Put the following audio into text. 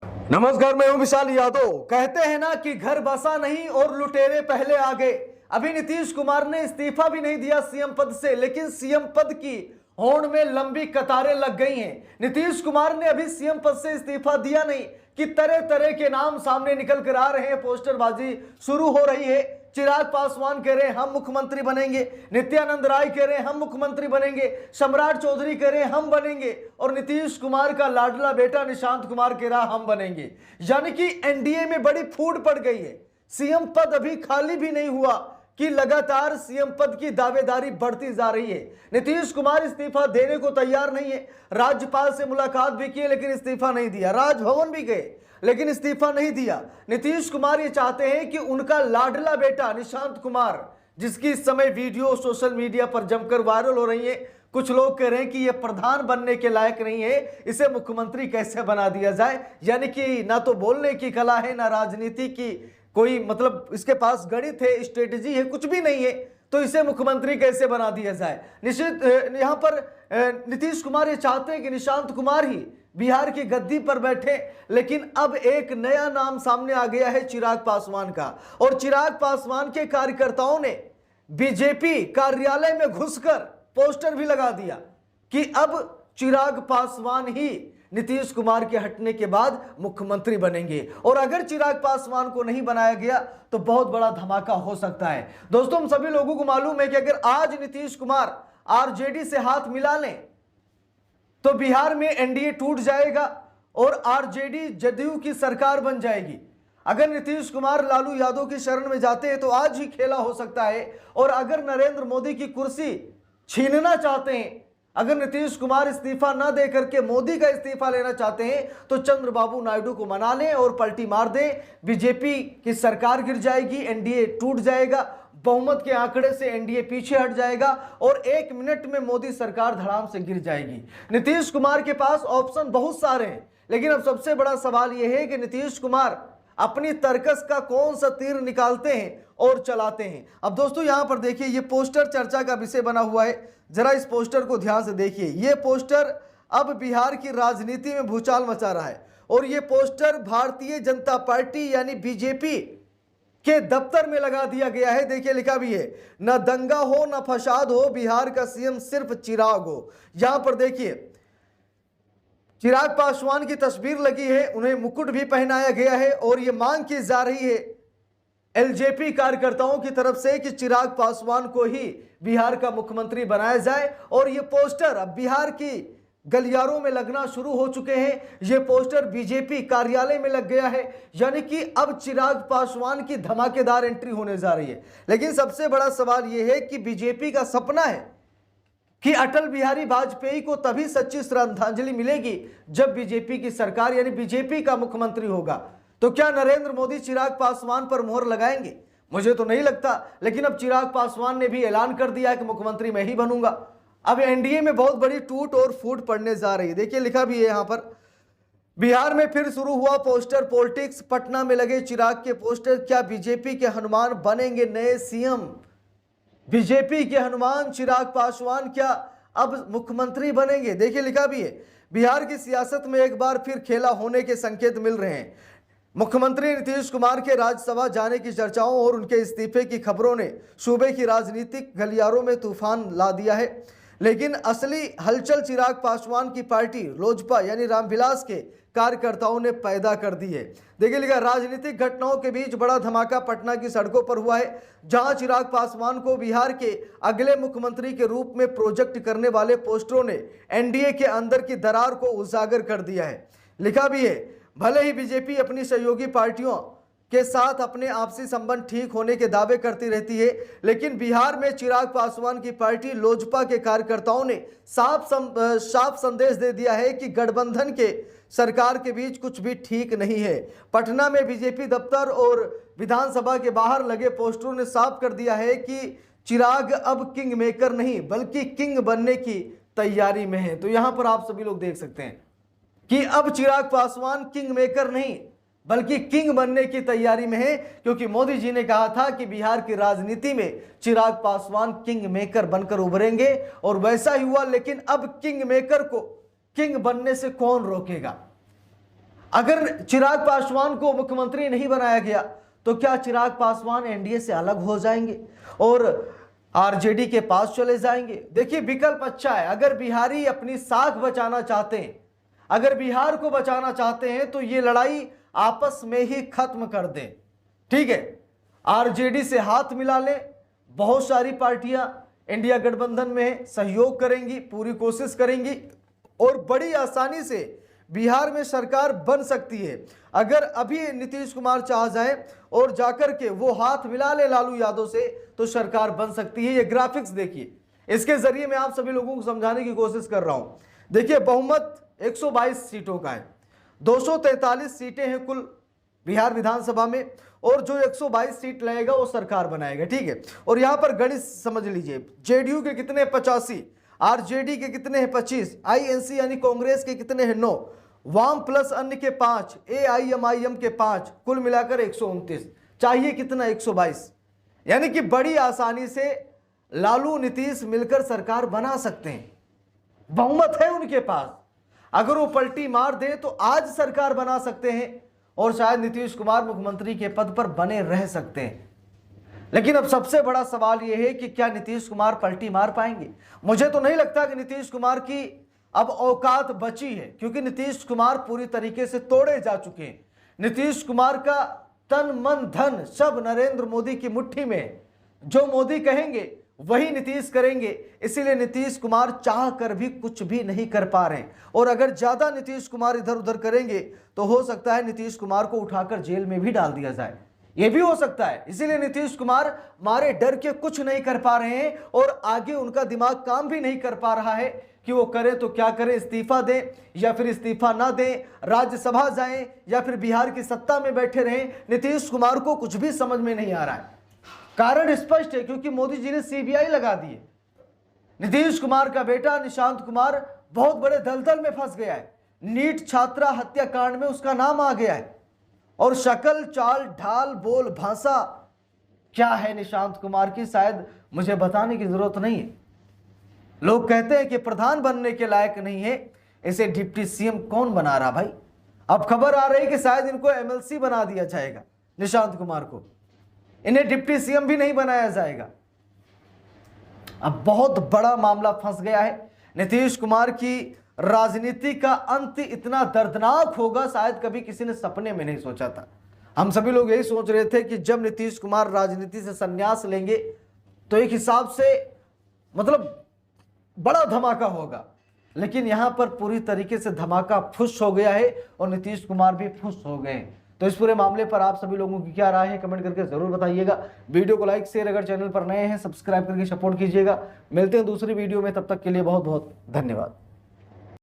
नमस्कार, मैं हूं विशाल यादव। कहते हैं ना कि घर बसा नहीं और लुटेरे पहले आ गए। अभी नीतीश कुमार ने इस्तीफा भी नहीं दिया सीएम पद से, लेकिन सीएम पद की होड़ में लंबी कतारें लग गई हैं। नीतीश कुमार ने अभी सीएम पद से इस्तीफा दिया नहीं कि तरह तरह के नाम सामने निकल कर आ रहे हैं, पोस्टरबाजी शुरू हो रही है। चिराग पासवान कह रहे हैं हम मुख्यमंत्री बनेंगे, नित्यानंद राय कह रहे हैं हम मुख्यमंत्री बनेंगे, सम्राट चौधरी कह रहे हैं हम बनेंगे, और नीतीश कुमार का लाडला बेटा निशांत कुमार कह रहा हम बनेंगे। यानी कि एनडीए में बड़ी फूट पड़ गई है। सीएम पद अभी खाली भी नहीं हुआ कि लगातार सीएम पद की दावेदारी बढ़ती जा रही है। नीतीश कुमार इस्तीफा देने को तैयार नहीं है। राज्यपाल से मुलाकात भी की लेकिन इस्तीफा नहीं दिया, राजभवन भी गए लेकिन इस्तीफा नहीं दिया। नीतीश कुमार ये चाहते हैं कि उनका लाडला बेटा निशांत कुमार, जिसकी इस समय वीडियो सोशल मीडिया पर जमकर वायरल हो रही है, कुछ लोग कह रहे हैं कि यह प्रधान बनने के लायक नहीं है, इसे मुख्यमंत्री कैसे बना दिया जाए। यानी कि ना तो बोलने की कला है, ना राजनीति की कोई मतलब इसके पास गणित है, स्ट्रेटेजी है, कुछ भी नहीं है, तो इसे मुख्यमंत्री कैसे बना दिया जाए। निश्चित यहां पर नीतीश कुमार ये चाहते हैं कि निशांत कुमार ही बिहार की गद्दी पर बैठे, लेकिन अब एक नया नाम सामने आ गया है चिराग पासवान का। और चिराग पासवान के कार्यकर्ताओं ने बीजेपी कार्यालय में घुसकर पोस्टर भी लगा दिया कि अब चिराग पासवान ही नीतीश कुमार के हटने के बाद मुख्यमंत्री बनेंगे, और अगर चिराग पासवान को नहीं बनाया गया तो बहुत बड़ा धमाका हो सकता है। दोस्तों, हम सभी लोगों को मालूम है कि अगर आज नीतीश कुमार आरजेडी से हाथ मिला लें तो बिहार में एनडीए टूट जाएगा और आरजेडी जदयू की सरकार बन जाएगी। अगर नीतीश कुमार लालू यादव की शरण में जाते हैं तो आज ही खेला हो सकता है। और अगर नरेंद्र मोदी की कुर्सी छीनना चाहते हैं, अगर नीतीश कुमार इस्तीफा न दे करके मोदी का इस्तीफा लेना चाहते हैं, तो चंद्रबाबू नायडू को मना लें और पलटी मार दें। बीजेपी की सरकार गिर जाएगी, एनडीए टूट जाएगा, बहुमत के आंकड़े से एनडीए पीछे हट जाएगा और 1 मिनट में मोदी सरकार धड़ाम से गिर जाएगी। नीतीश कुमार के पास ऑप्शन बहुत सारे हैं, लेकिन अब सबसे बड़ा सवाल यह है कि नीतीश कुमार अपनी तर्कस का कौन सा तीर निकालते हैं और चलाते हैं। अब दोस्तों, यहां पर देखिए, ये पोस्टर चर्चा का विषय बना हुआ है। जरा इस पोस्टर को ध्यान से देखिए। ये पोस्टर अब बिहार की राजनीति में भूचाल मचा रहा है, और ये पोस्टर भारतीय जनता पार्टी यानी बीजेपी के दफ्तर में लगा दिया गया है। देखिए, लिखा भी है, न दंगा हो न फसाद हो, बिहार का सीएम सिर्फ चिराग हो। यहां पर देखिए, चिराग पासवान की तस्वीर लगी है, उन्हें मुकुट भी पहनाया गया है, और यह मांग की जा रही है एलजेपी कार्यकर्ताओं की तरफ से कि चिराग पासवान को ही बिहार का मुख्यमंत्री बनाया जाए। और ये पोस्टर अब बिहार की गलियारों में लगना शुरू हो चुके हैं। ये पोस्टर बीजेपी कार्यालय में लग गया है, यानी कि अब चिराग पासवान की धमाकेदार एंट्री होने जा रही है। लेकिन सबसे बड़ा सवाल यह है कि बीजेपी का सपना है कि अटल बिहारी वाजपेयी को तभी सच्ची श्रद्धांजलि मिलेगी जब बीजेपी की सरकार यानी बीजेपी का मुख्यमंत्री होगा। तो क्या नरेंद्र मोदी चिराग पासवान पर मोहर लगाएंगे? मुझे तो नहीं लगता, लेकिन अब चिराग पासवान ने भी ऐलान कर दिया है कि मुख्यमंत्री मैं ही बनूंगा। अब एनडीए में बहुत बड़ी टूट और फूट पड़ने जा रही है। देखिए, लिखा भी है यहां पर, बिहार में फिर शुरू हुआ पोस्टर पॉलिटिक्स, पटना में लगे चिराग के पोस्टर, क्या बीजेपी के हनुमान बनेंगे नए सीएम? बीजेपी के हनुमान चिराग पासवान क्या अब मुख्यमंत्री बनेंगे? देखिए, लिखा भी है, बिहार की सियासत में एक बार फिर खेला होने के संकेत मिल रहे हैं। मुख्यमंत्री नीतीश कुमार के राज्यसभा जाने की चर्चाओं और उनके इस्तीफे की खबरों ने सूबे की राजनीतिक गलियारों में तूफान ला दिया है। लेकिन असली हलचल चिराग पासवान की पार्टी लोजपा यानी रामविलास के कार्यकर्ताओं ने पैदा कर दी है। देखिए, लिखा, राजनीतिक घटनाओं के बीच बड़ा धमाका पटना की सड़कों पर हुआ है, जहां चिराग पासवान को बिहार के अगले मुख्यमंत्री के रूप में प्रोजेक्ट करने वाले पोस्टरों ने एनडीए के अंदर की दरार को उजागर कर दिया है। लिखा भी है, भले ही बीजेपी अपनी सहयोगी पार्टियों के साथ अपने आपसी संबंध ठीक होने के दावे करती रहती है, लेकिन बिहार में चिराग पासवान की पार्टी लोजपा के कार्यकर्ताओं ने साफ संदेश दे दिया है कि गठबंधन के सरकार के बीच कुछ भी ठीक नहीं है। पटना में बीजेपी दफ्तर और विधानसभा के बाहर लगे पोस्टरों ने साफ कर दिया है कि चिराग अब किंग मेकर नहीं बल्कि किंग बनने की तैयारी में है। तो यहां पर आप सभी लोग देख सकते हैं कि अब चिराग पासवान किंग मेकर नहीं बल्कि किंग बनने की तैयारी में है, क्योंकि मोदी जी ने कहा था कि बिहार की राजनीति में चिराग पासवान किंग मेकर बनकर उभरेंगे, और वैसा ही हुआ। लेकिन अब किंग मेकर को किंग बनने से कौन रोकेगा? अगर चिराग पासवान को मुख्यमंत्री नहीं बनाया गया तो क्या चिराग पासवान एनडीए से अलग हो जाएंगे और आरजेडी के पास चले जाएंगे? देखिए विकल्प अच्छा है। अगर बिहारी अपनी साख बचाना चाहते हैं, अगर बिहार को बचाना चाहते हैं तो ये लड़ाई आपस में ही खत्म कर दें। ठीक है, आरजेडी से हाथ मिला लें। बहुत सारी पार्टियां इंडिया गठबंधन में सहयोग करेंगी, पूरी कोशिश करेंगी और बड़ी आसानी से बिहार में सरकार बन सकती है। अगर अभी नीतीश कुमार चाह जाए और जाकर के वो हाथ मिला ले लालू यादव से तो सरकार बन सकती है। ये ग्राफिक्स देखिए, इसके जरिए मैं आप सभी लोगों को समझाने की कोशिश कर रहा हूं। देखिए बहुमत 122 सीटों का है, 243 सीटें हैं कुल बिहार विधानसभा में और जो 122 सीट लगेगा वो सरकार बनाएगा। ठीक है, और यहां पर गणित समझ लीजिए, जेडीयू के कितने 85, आरजेडी के कितने हैं 25, आईएनसी यानी कांग्रेस के कितने हैं 9, वाम प्लस अन्य के 5, एआईएमआईएम के 5, कुल मिलाकर 129। चाहिए कितना 122। यानी कि बड़ी आसानी से लालू नीतीश मिलकर सरकार बना सकते हैं, बहुमत है उनके पास। अगर वो पलटी मार दे तो आज सरकार बना सकते हैं और शायद नीतीश कुमार मुख्यमंत्री के पद पर बने रह सकते हैं। लेकिन अब सबसे बड़ा सवाल यह है कि क्या नीतीश कुमार पलटी मार पाएंगे? मुझे तो नहीं लगता कि नीतीश कुमार की अब औकात बची है, क्योंकि नीतीश कुमार पूरी तरीके से तोड़े जा चुके हैं। नीतीश कुमार का तन मन धन सब नरेंद्र मोदी की मुट्ठी में है। जो मोदी कहेंगे वही नीतीश करेंगे, इसीलिए नीतीश कुमार चाह कर भी कुछ भी नहीं कर पा रहे। और अगर ज्यादा नीतीश कुमार इधर उधर करेंगे तो हो सकता है नीतीश कुमार को उठाकर जेल में भी डाल दिया जाए, यह भी हो सकता है। इसीलिए नीतीश कुमार मारे डर के कुछ नहीं कर पा रहे हैं और आगे उनका दिमाग काम भी नहीं कर पा रहा है कि वो करें तो क्या करें, इस्तीफा दें या फिर इस्तीफा ना दें, राज्यसभा जाएं या फिर बिहार की सत्ता में बैठे रहें। नीतीश कुमार को कुछ भी समझ में नहीं आ रहा है। कारण स्पष्ट है, क्योंकि मोदी जी ने सीबीआई लगा दी है। नीतीश कुमार का बेटा निशांत कुमार बहुत बड़े दलदल में फंस गया है। नीट छात्रा हत्याकांड में उसका नाम आ गया है और शक्ल चाल ढाल बोल भाषा क्या है निशांत कुमार की, शायद मुझे बताने की जरूरत नहीं है। लोग कहते हैं कि प्रधान बनने के लायक नहीं है, इसे डिप्टी सीएम कौन बना रहा भाई? अब खबर आ रही है कि शायद इनको एमएलसी बना दिया जाएगा, निशांत कुमार को इन्हें डिप्टी सीएम भी नहीं बनाया जाएगा। अब बहुत बड़ा मामला फंस गया है। नीतीश कुमार की राजनीति का अंत इतना दर्दनाक होगा शायद कभी किसी ने सपने में नहीं सोचा था। हम सभी लोग यही सोच रहे थे कि जब नीतीश कुमार राजनीति से संन्यास लेंगे तो एक हिसाब से मतलब बड़ा धमाका होगा, लेकिन यहां पर पूरी तरीके से धमाका फुस हो गया है और नीतीश कुमार भी फुस हो गए। तो इस पूरे मामले पर आप सभी लोगों की क्या राय है कमेंट करके जरूर बताइएगा। वीडियो को लाइक शेयर, अगर चैनल पर नए हैं सब्सक्राइब करके सपोर्ट कीजिएगा। मिलते हैं दूसरी वीडियो में, तब तक के लिए बहुत बहुत धन्यवाद।